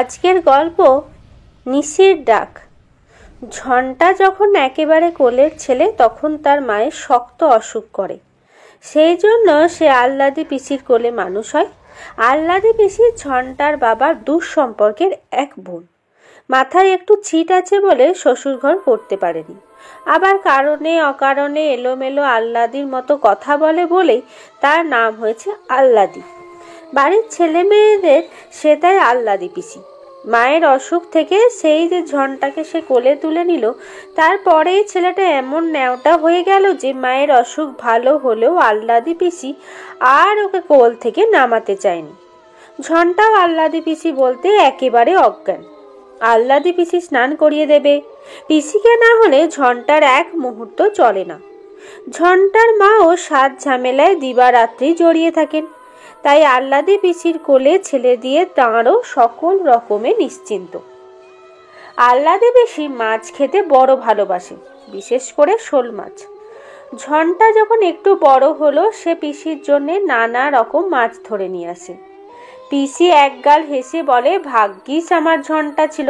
আজকের গল্প নিশির ডাক। ঝন্টা যখন একেবারে কোলের ছেলে তখন তার মায়ের শক্ত অসুখ করে। সেই জন্য সে আহ্লাদি পিসির কোলে মানুষ হয়। আহ্লাদি পিসি ঝন্টার বাবার দূর সম্পর্কের এক বোন। মাথায় একটু ছিট আছে বলে শ্বশুরঘর করতে পারেনি, আবার কারণে অকারণে এলোমেলো আহ্লাদির মতো কথা বলে বলেই তার নাম হয়েছে আহ্লাদি। বাড়ির ছেলে মেয়েদের সে তাই আহ্লাদি পিসি। মায়ের অসুখ থেকে সেই যে ঝন্টাকে সে কোলে তুলে নিল, তারপরেই ছেলেটা এমন ন্যাওটা হয়ে গেল যে মায়ের অসুখ ভালো হলেও আহ্লাদি পিসি আর ওকে কোল থেকে নামাতে চায়নি। ঝন্টাও আহ্লাদি পিসি বলতে একেবারে অজ্ঞান। আহ্লাদি পিসি স্নান করিয়ে দেবে, পিসিকে না হলে ঝন্টার এক মুহূর্ত চলে না। ঝন্টার মাও সাত ঝামেলায় দিবারাত্রি জড়িয়ে থাকেন, তাই আহ্লাদি পিসির কোলে ছেলে দিয়ে তাঁরও সকল রকমে নিশ্চিন্ত। আহ্লাদি পিসি মাছ খেতে বড় ভালোবাসে, বিশেষ করে শোল মাছ। ঝন্টা যখন একটু বড় হলো সে পিসির জন্যে নানা রকম মাছ ধরে নিয়ে আসে। পিসি একগাল হেসে বলে, ভাগ্যিস আমার ঝন্টা ছিল,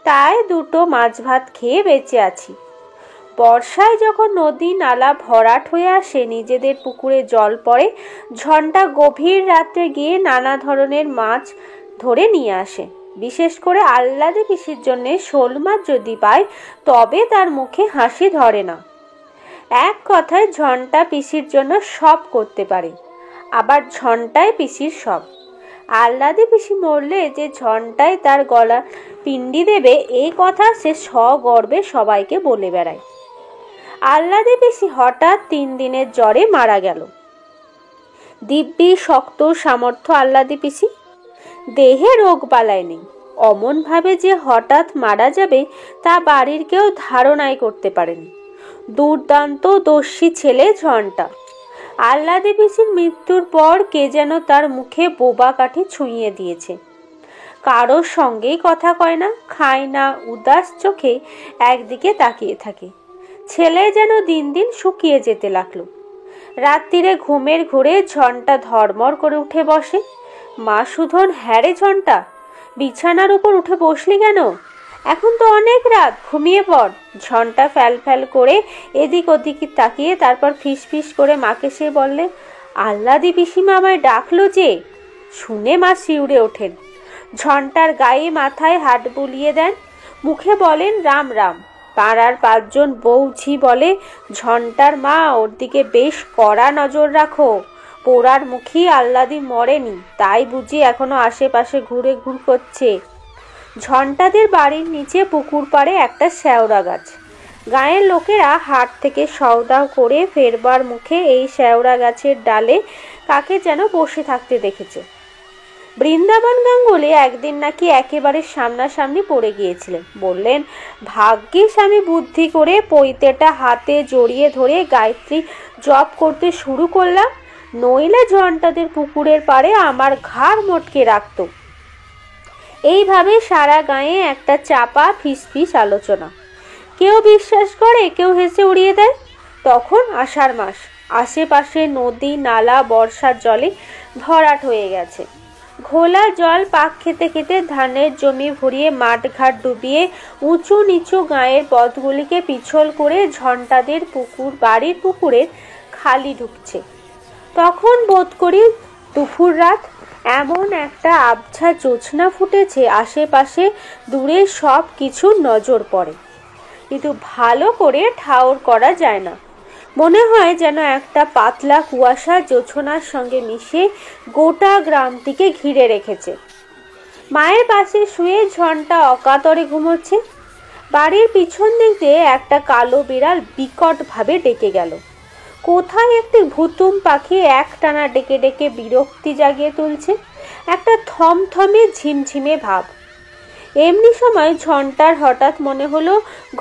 তাই দুটো মাছ ভাত খেয়ে বেঁচে আছি। বর্ষায় যখন নদী নালা ভরাট হয়ে আসে, নিজেদের পুকুরে জল পড়ে, ঝন্টা গভীর রাত্রে গিয়ে নানা ধরনের মাছ ধরে নিয়ে আসে। বিশেষ করে আহ্লাদি পিসির জন্য শোল মাছ যদি পায় তবে তার মুখে হাসি ধরে না। এক কথায় ঝন্টা পিসির জন্য সব করতে পারে, আবার ঝন্টায় পিসির সব। আহ্লাদি পিসি মরলে যে ঝন্টায় তার গলা পিণ্ডি দেবে এই কথা সে সগর্বে সবাইকে বলে বেড়ায়। আহ্লাদি পিসি হঠাৎ 3 দিনের জ্বরে মারা গেল। দিব্যি শক্ত সামর্থ্য আহ্লাদি পিসি, দেহে রোগ বালাই নেই। অমন ভাবে যে হঠাৎ মারা যাবে তা বাড়ির কেউ ধারণাই করতে পারেনি। দুর্দান্ত দস্যি ছেলে ঝন্টা। আহ্লাদি পিসির মৃত্যুর পর কে যেন তার মুখে বোবা কাঠি ছুঁয়ে দিয়েছে। কারোর সঙ্গেই কথা কয় না, খায় না, উদাস চোখে একদিকে তাকিয়ে থাকে। ছেলে যেন দিন দিন শুকিয়ে যেতে লাগলো। রাত্রিরে ঘুমের ঘোরে ঝন্টা ধর্মর করে উঠে বসে। মা সুধন, হ্যাঁ রে ঝন্টা, বিছানার উপর উঠে বসলি কেন? এখন তো অনেক রাত, ঘুমিয়ে পড়। ঝন্টা ফ্যাল ফ্যাল করে এদিক ওদিক তাকিয়ে তারপর ফিস ফিস করে মাকে সে বললে, আহ্লাদি পিসিমা আমায় ডাকলো যে। শুনে মা শিউরে ওঠেন, ঝন্টার গায়ে মাথায় হাত বুলিয়ে দেন, মুখে বলেন রাম রাম। পাড়ার 5 জন বউঝি বলে, ঝন্টার মা ওর দিকে বেশ কড়া নজর রাখো, পোড়ার মুখী আহ্লাদি মরেনি, তাই বুঝি এখনো আশেপাশে ঘুরে ঘুর করছে। ঝন্টাদের বাড়ির নিচে পুকুর পাড়ে একটা শ্যাওড়া গাছ। গায়ের লোকেরা হাট থেকে সওদা করে ফেরবার মুখে এই শ্যাওড়া গাছের ডালে কাকে যেন বসে থাকতে দেখেছে। বৃন্দাবন গাঙ্গুলি একদিন নাকি একেবারে সামনাসামনি পড়ে গিয়েছিলেন। বললেন, ভাগ্যিস আমি বুদ্ধি করে পৈতেটা হাতে জড়িয়ে ধরে গায়ত্রী জপ করতে শুরু করলাম, নইলে ঝন্টাদের পুকুরের পাড়ে আমার ঘাড় মটকে রাখত। এইভাবে সারা গায়ে একটা চাপা ফিসফিস আলোচনা। কেউ বিশ্বাস করে, কেউ হেসে উড়িয়ে দেয়। তখন আষাঢ় মাস, আশেপাশে নদী নালা বর্ষার জলে ভরাট হয়ে গেছে। ঘোলা জল পাক খেতে খেতে ধানের জমি ভরিয়ে মাঠঘাট ডুবিয়ে উঁচু নিচু গায়ের পথগুলিকে পিছল করে ঝন্টাদের পুকুর বাড়ির পুকুরের খালি ঢুকছে। তখন বোধ করি দুপুর রাত। এমন একটা আবছা জোছনা ফুটেছে, আশেপাশে দূরে সব কিছু নজর পড়ে, কিন্তু ভালো করে ঠাউর করা যায় না। মনে হয় যেন একটা পাতলা কুয়াশা জোছনার সঙ্গে মিশে গোটা গ্রামটিকে ঘিরে রেখেছে। মায়ের পাশে শুয়ে ঝন্টা অকাতরে ঘুমোচ্ছে। বাড়ির পিছন দিক দিয়ে একটা কালো বিড়াল বিকট ভাবে ডেকে গেল। কোথায় একটি ভুতুম পাখি একটানা ডেকে ডেকে বিরক্তি জাগিয়ে তুলছে, একটা থমথমে ঝিমঝিমে ভাব। এমনি সময় ঝন্টার হঠাৎ মনে হলো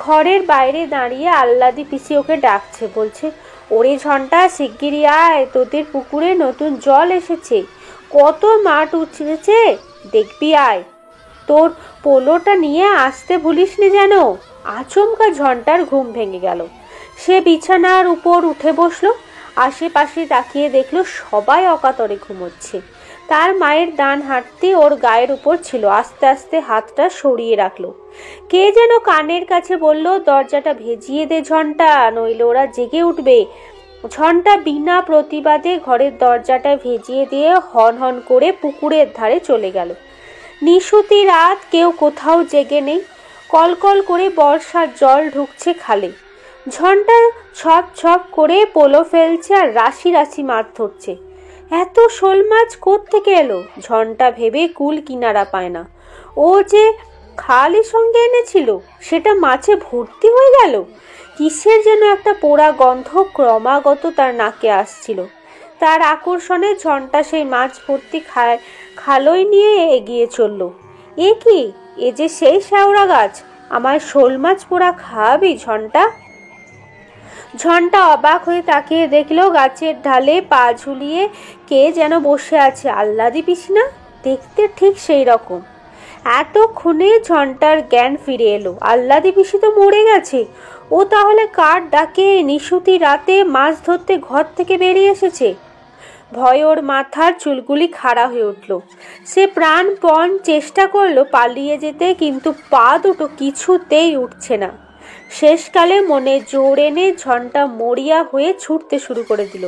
ঘরের বাইরে দাঁড়িয়ে আহ্লাদি পিসি ওকে ডাকছে, বলছে, ওরে ঝন্টা, শিগগিরি আয়, তোদের পুকুরে নতুন জল এসেছে, কত মাঠ উঠেছে দেখবি, আয়, তোর পোলোটা নিয়ে আসতে ভুলিস নি যেন। আচমকা ঝন্টার ঘুম ভেঙে গেল। সে বিছানার উপর উঠে বসলো। আশেপাশে তাকিয়ে দেখলো সবাই অকাতরে ঘুমোচ্ছে। তার মায়ের ডান হাতটি ওর গায়ের উপর ছিল। আস্তে আস্তে হাতটা সরিয়ে রাখলো। কে যেন কানের কাছে বলল, দরজাটা ভেজিয়ে দে ঝন্টা, নইলে ওরা জেগে উঠবে। ঝন্টা বিনা প্রতিবাদে ঘরের দরজাটা ভেজিয়ে দিয়ে হন হন করে পুকুরের ধারে চলে গেল। নিশুতি রাত, কেউ কোথাও জেগে নেই। কলকল করে বর্ষার জল ঢুকছে খালে। ঝন্টা ছপ ছপ করে পোলো ফেলছে আর রাশি রাশি মাছ ধরছে। এত শোল মাছ কোত্থেকে এলো? ঝন্টা ভেবে কুল কিনারা পায় না। ও যে খালি সঙ্গে এনেছিল সেটা মাছে ভর্তি হয়ে গেল। কিসের যেন একটা পোড়া গন্ধ ক্রমাগত তার নাকে আসছিল। তার আকর্ষণে ঝন্টা সেই মাছ ভর্তি খালই নিয়ে এগিয়ে চলল। এ কি? এ যে সেই শেওড়া গাছ! আমায় শোল মাছ পোড়া খাওয়াবি ঝন্টা? ঝন্টা অবাক হয়ে তাকিয়ে দেখলো গাছের ঢালে পা ঝুলিয়ে কে যেন বসে আছে। আহ্লাদি পিসি না? দেখতে ঠিক সেই রকম। এতক্ষণে ঝন্টার জ্ঞান ফিরে এলো। আহ্লাদি পিসি তো মরে গেছে। ও তাহলে কার ডাকে নিশুতি রাতে মাছ ধরতে ঘর থেকে বেরিয়ে এসেছে? ভয়ে ওর মাথার চুলগুলি খাড়া হয়ে উঠল। সে প্রাণপণ চেষ্টা করলো পালিয়ে যেতে, কিন্তু পা দুটো কিছুতেই উঠছে না। শেষকালে মনে জোর এনে ঝন্টা মরিয়া হয়ে ছুটতে শুরু করে দিল।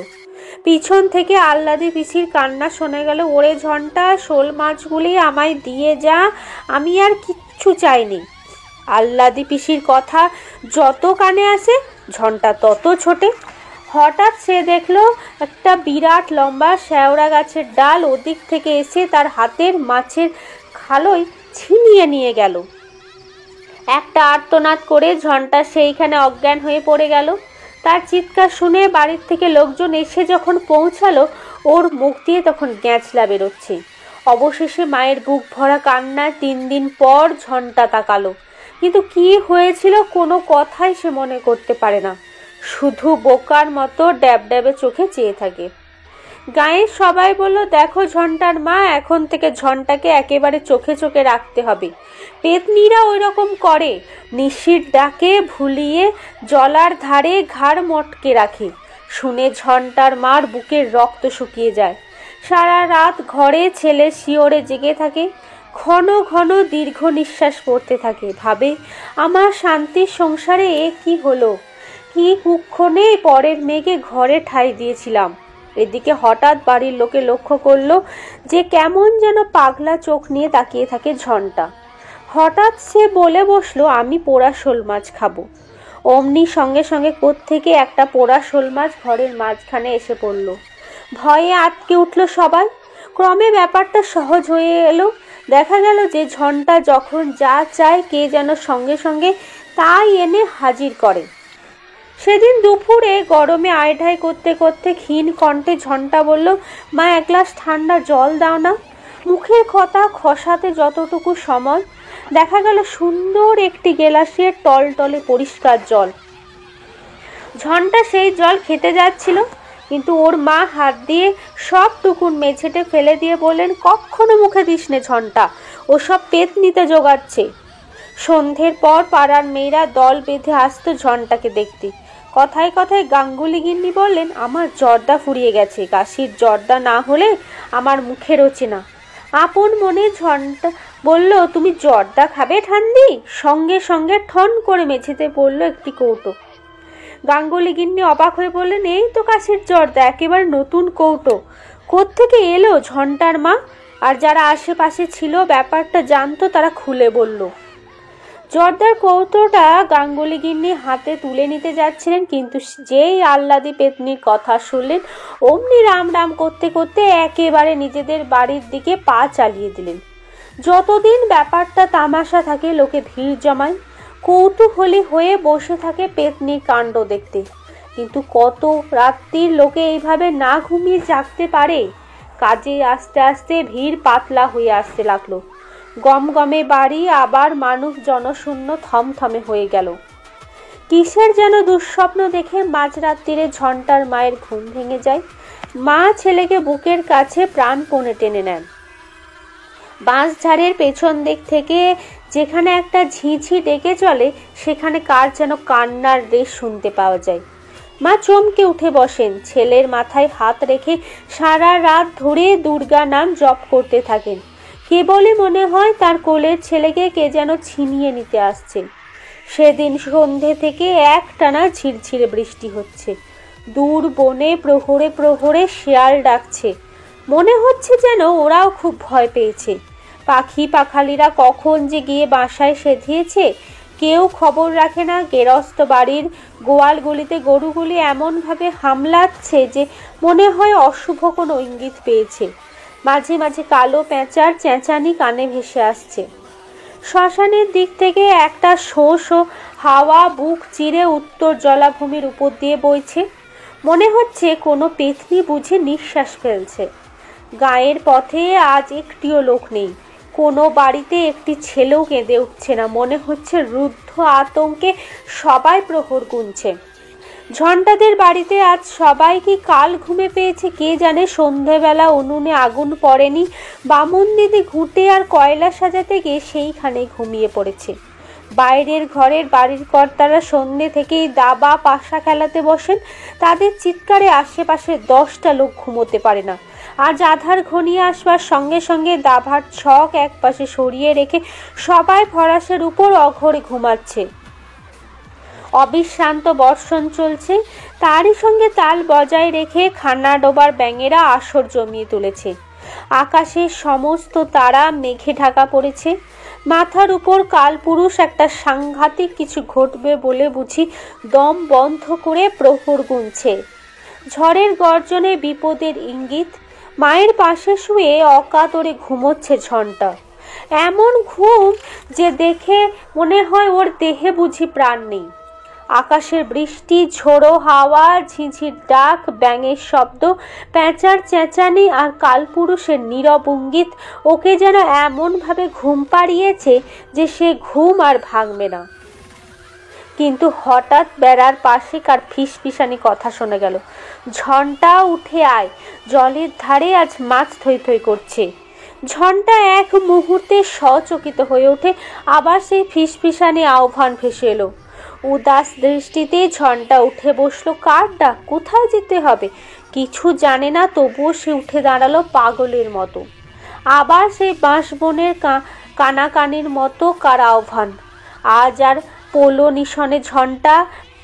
পিছন থেকে আহ্লাদি পিসির কান্না শোনা গেল, ওরে ঝন্টা, শোল মাছগুলি আমায় দিয়ে যা, আমি আর কিচ্ছু চাইনি। আহ্লাদি পিসির কথা যত কানে আসে ঝন্টা তত ছোটে। হঠাৎ সে দেখলো একটা বিরাট লম্বা শেওড়া গাছের ডাল ওদিক থেকে এসে তার হাতের মাছের খালই ছিনিয়ে নিয়ে গেল। একটা আর্তনাদ করে ঝন্টা সেইখানে অজ্ঞান হয়ে পড়ে গেল। তার চিৎকার শুনে বাড়ির থেকে লোকজন এসে যখন পৌঁছালো, ওর মুখ দিয়ে তখন গ্যাঁচলা বেরোচ্ছে। অবশেষে মায়ের বুক ভরা কান্নায় 3 দিন পর ঝন্টা তাকালো, কিন্তু কি হয়েছিল কোনো কথাই সে মনে করতে পারে না। শুধু বোকার মতো ড্যাব ড্যাবে চোখে চেয়ে থাকে। গাঁয়ের সবাই বলল, দেখো ঝন্টার মা, এখন থেকে ঝন্টাকে একেবারে চোখে চোখে রাখতে হবে। পেতনিরা ওই রকম করে, নিশির ডাকে ভুলিয়ে জলার ধারে ঘাড় মটকে রাখে। শুনে ঝন্টার মার বুকের রক্ত শুকিয়ে যায়। সারা রাত ঘরে ছেলে শিওরে জেগে থাকে। ঘন ঘন দীর্ঘ নিঃশ্বাস পড়তে থাকে। ভাবে, আমার শান্তির সংসারে এ কি হলো? কি কুক্ষণে পরের মেয়েকে ঘরে ঠাঁই দিয়েছিলাম। এদিকে হঠাৎ বাড়ির লোকে লক্ষ্য করলো যে কেমন যেন পাগলা চোখ নিয়ে তাকিয়ে থাকে ঝন্টা। হঠাৎ সে বলে বসলো, আমি পোড়া শোল মাছ খাবো। অমনি সঙ্গে সঙ্গে কোত্থেকে একটা পোড়া শোল মাছ ঘরের মাঝখানে এসে পড়ল। ভয়ে আটকে উঠল সবাই। ক্রমে ব্যাপারটা সহজ হয়ে এলো। দেখা গেল যে ঝন্টা যখন যা চায় কে যেন সঙ্গে সঙ্গে তাই এনে হাজির করে। সেদিন দুপুরে গরমে আয়ঢাই করতে করতে ক্ষীণ কণ্ঠে ঝন্টা বলল, মা, এক গ্লাস ঠান্ডা জল দাও না। মুখের কথা খসাতে যতটুকু সময়, দেখা গেল সুন্দর একটি গেলাসে টলটলে পরিষ্কার জল। ঝন্টা সেই জল খেতে যাচ্ছিল, কিন্তু ওর মা হাত দিয়ে সব টুকুন মেঝেতে ফেলে দিয়ে বললেন, কখনো মুখে দিস নে ঝন্টা, ওসব পেতনিতে জোগাচ্ছে। সন্ধ্যের পর পাড়ার মেয়েরা দল বেঁধে আসতো ঝন্টাকে দেখতে। কথায় কথায় গাঙ্গুলি গিন্নি বললেন, আমার জর্দা ফুরিয়ে গেছে, কাশির জর্দা না হলে আমার মুখে রোচে না। আপন মনে ঝন্টা বলল, তুমি জর্দা খাবে ঠান্ডি? সঙ্গে সঙ্গে ঠন করে মেঝেতে পড়লো একটি কৌটো। গাঙ্গুলি গিন্নি অবাক হয়ে বললেন, এই তো কাশির জর্দা, একেবারে নতুন কৌটো। কোত্থেকে এলো ঝন্টার মা? আর যারা আশেপাশে ছিল ব্যাপারটা জানতো, তারা খুলে বলল। জর্দার কৌটোটা গাঙ্গুলি গিন্নি হাতে তুলে নিতে যাচ্ছিলেন, কিন্তু যেই আহ্লাদি পেতনির কথা শুনলেন, অমনি রাম রাম করতে করতে একেবারে নিজেদের বাড়ির দিকে পা চালিয়ে দিলেন। যতদিন ব্যাপারটা তামাশা থাকে, লোকে ভিড় জমায়, কৌতূহলী হয়ে বসে থাকে পেতনির কাণ্ড দেখতে। কিন্তু কত রাত্রির লোকে এইভাবে না ঘুমিয়ে জাগতে পারে? কাজে আস্তে আস্তে ভিড় পাতলা হয়ে আসতে লাগলো। গমগমে বাড়ি আবার মানুষ জনশূন্য থমথমে হয়ে গেল। কিসের যেন দুঃস্বপ্ন দেখে মাঝরাত্রিরে ঝন্টার মায়ের ঘুম ভেঙে যায়। মা ছেলেকে বুকের কাছে প্রাণপণে টেনে নেন। বাঁশঝাড়ের পেছন দিক থেকে যেখানে একটা ঝিঝি ডেকে চলে, সেখানে কার যেন কান্নার রেশ শুনতে পাওয়া যায়। মা চমকে উঠে বসেন, ছেলের মাথায় হাত রেখে সারা রাত ধরে দুর্গা নাম জপ করতে থাকেন। কেবলই মনে হয় তার কোলের ছেলেকে কে যেন ছিনিয়ে নিতে আসছে। সেদিন সন্ধে থেকে একটানা ঝিরঝিরে বৃষ্টি হচ্ছে। দূর বনে প্রহরে প্রহরে শিয়াল ডাকছে, মনে হচ্ছে যেন ওরাও খুব ভয় পেয়েছে। পাখি পাখালিরা কখন যে গিয়ে বাসায় সেধিয়েছে কেউ খবর রাখে না। গেরস্ত বাড়ির গোয়ালগুলিতে গরুগুলি এমনভাবে হামলাচ্ছে যে মনে হয় অশুভ কোনো ইঙ্গিত পেয়েছে। মাঝে মাঝে কালো পেঁচার চেঁচানি কানে ভেসে আসছে। শ্মশানের দিক থেকে একটা শো শো হাওয়া বুক চিরে উত্তর জলাভূমির উপর দিয়ে বইছে। মনে হচ্ছে কোনো পেতনি বুঝে নিঃশ্বাস ফেলছে। গায়ের পথে আজ একটিও লোক নেই। কোনো বাড়িতে একটি ছেলেও কেঁদে উঠছে না। মনে হচ্ছে রুদ্ধ আতঙ্কে সবাই প্রহর গুনছে। ঝন্টাদের বাড়িতে আজ সবাই কি কাল ঘুমে পেয়েছে কে জানে। সন্ধেবেলা উনুনে আগুন পড়েনি, বামুন দিদি ঘুঁটে আর কয়লা সাজাতে গিয়ে সেইখানে ঘুমিয়ে পড়েছে। বাইরের ঘরের বাড়ির কর্তারা সন্ধে থেকেই দাবা পাশা খেলাতে বসেন। তাদের চিৎকারে আশেপাশে 10টা লোক ঘুমোতে পারে না। আজ আধার ঘনিয়ে আসবার সঙ্গে সঙ্গে দাভার ছক এক পাশে সরিয়ে রেখে সবাই ফরাসের উপর অঘরে ঘুমাচ্ছে। অবিশ্রান্ত বর্ষণ চলছে, তারই সঙ্গে তাল বজায় রেখে খান্না ডোবার ব্যাঙেরা আসর জমিয়ে তুলেছে। আকাশের সমস্ত তারা মেঘে ঢাকা পড়েছে। মাথার উপর কালপুরুষ একটা সাংঘাতিক কিছু ঘটবে বলে বুঝি দম বন্ধ করে প্রহর গুনছে। ঝড়ের গর্জনে বিপদের ইঙ্গিত। মায়ের পাশে শুয়ে অকাতরে ঘুমোচ্ছে ঝন্টা। এমন ঘুম যে দেখে মনে হয় ওর দেহে বুঝি প্রাণ নেই। আকাশের বৃষ্টি, ঝোড়ো হাওয়া, ঝিঝির ডাক, ব্যাঙের শব্দ, পেঁচার চেঁচানি আর কালপুরুষের নীরব ইঙ্গিত ওকে যেন এমনভাবে ঘুম পাড়িয়েছে যে সে ঘুম আর ভাঙবে না। কিন্তু হঠাৎ বেড়ার পাশে কার ফিসফিসানি কথা শোনা গেল, ঝন্টা উঠে আয়, জলের ধারে আজ মাছ থই থই করছে। ঝন্টা এক মুহূর্তে সচকিত হয়ে ওঠে। আবার সেই ফিসফিসানি আহ্বান ভেসে এলো। উদাস দৃষ্টিতে ঝন্টা উঠে বসলো। কার ডাক, কোথায় যেতে হবে কিছু জানে না, তবুও সে উঠে দাঁড়ালো পাগলের মতো। আবার সেই বাঁশবনের কানাকানির মতো কার আহ্বান। আজ আর পোলো নিশনে ঝন্টা,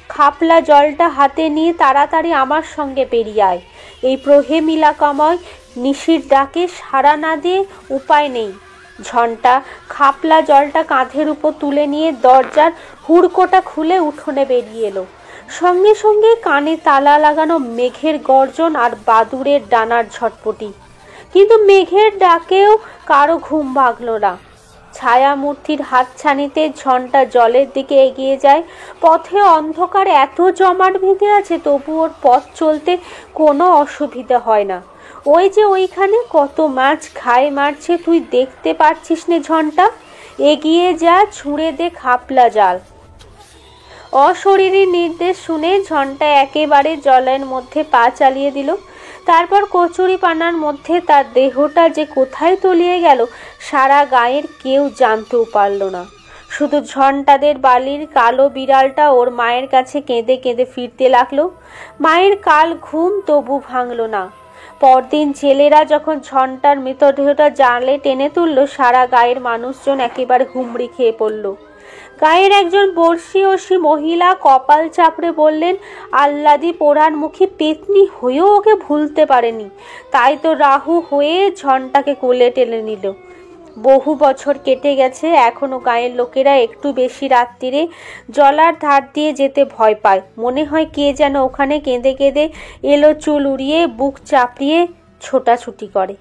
খাপলা জলটা হাতে নিয়ে তাড়াতাড়ি আমার সঙ্গে বেরিয়ে আয়। এই প্রহেমিলাকাময় নিশির ডাকে সাড়া না দিয়ে উপায় নেই। ঝন্টা খাপলা জলটা কাঁধের উপর তুলে নিয়ে দরজার হুড়কোটা খুলে উঠোনে বেরিয়ে এলো। সঙ্গে সঙ্গে কানে তালা লাগানো মেঘের গর্জন আর বাদুড়ের ডানার ঝটপটি। কিন্তু মেঘের ডাকেও কারো ঘুম ভাঙল না। ছায়ামূর্তির হাতছানিতে ঝন্টা জলের দিকে এগিয়ে যায়। পথে অন্ধকার এত জমাট বেঁধে আছে, তবু ওর পথ চলতে কোনো অসুবিধা হয় না। ওই যে ওইখানে কত মাছ ঘায়ে মারছে, তুই দেখতে পারছিস নে ঝন্টা? এগিয়ে যা, ছুঁড়ে দে খাপলা জাল। অশরীরী নির্দেশ শুনে ঝন্টা একেবারে জলের মধ্যে পা চালিয়ে দিল। তারপর কচুরি পানার মধ্যে তার দেহটা যে কোথায় তলিয়ে গেল সারা গায়ের কেউ জানতেও পারল না। শুধু ঝন্টাদের বালির কালো বিড়ালটা ওর মায়ের কাছে কেঁদে কেঁদে ফিরতে লাগলো। মায়ের কাল ঘুম তবু ভাঙল না। পরদিন ছেলেরা যখন ঝন্টার মৃতদেহটা জালে টেনে তুললো, সারা গায়ের মানুষজন একেবারে হুমড়ি খেয়ে পড়ল। গায়ের একজন বর্ষীয়সী মহিলা কপাল চাপড়ে বললেন, আহ্লাদি পোড়ার মুখে পেতনি হয়েও ওকে ভুলতে পারেনি, তাই তো রাহু হয়ে ঝন্টাকে কোলে টেনে নিল। বহু বছর কেটে গেছে, এখনো গায়ের লোকেরা একটু বেশি রাত্রিরে জলার ধার দিয়ে যেতে ভয় পায়। মনে হয় কে যেন ওখানে কেঁদে কেঁদে এলো চুল উড়িয়ে বুক চাপড়িয়ে ছোটাছুটি করে।